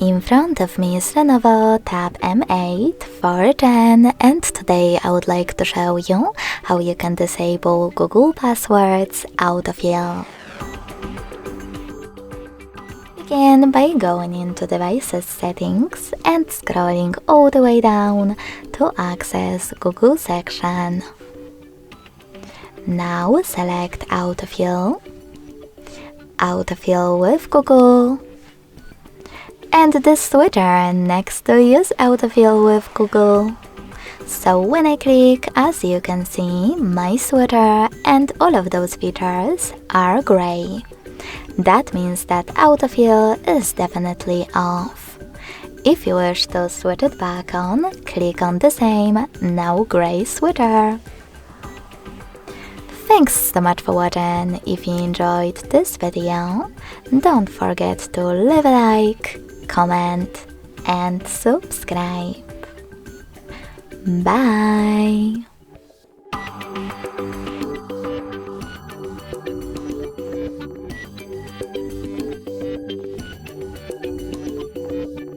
In front of me is LENOVO Tab M8 4th Gen, and today I would like to show you how you can disable Google Passwords Autofill. Begin by going into Devices Settings and scrolling all the way down to access Google section. Now select Autofill, Autofill with Google, and the switcher next to Use Autofill with Google. So when I click, as you can see, my switcher and all of those features are gray. That means that autofill is definitely off. If you wish to switch it back on, click on the same, now gray switcher. Thanks so much for watching. If you enjoyed this video, don't forget to leave a like, comment and subscribe. Bye!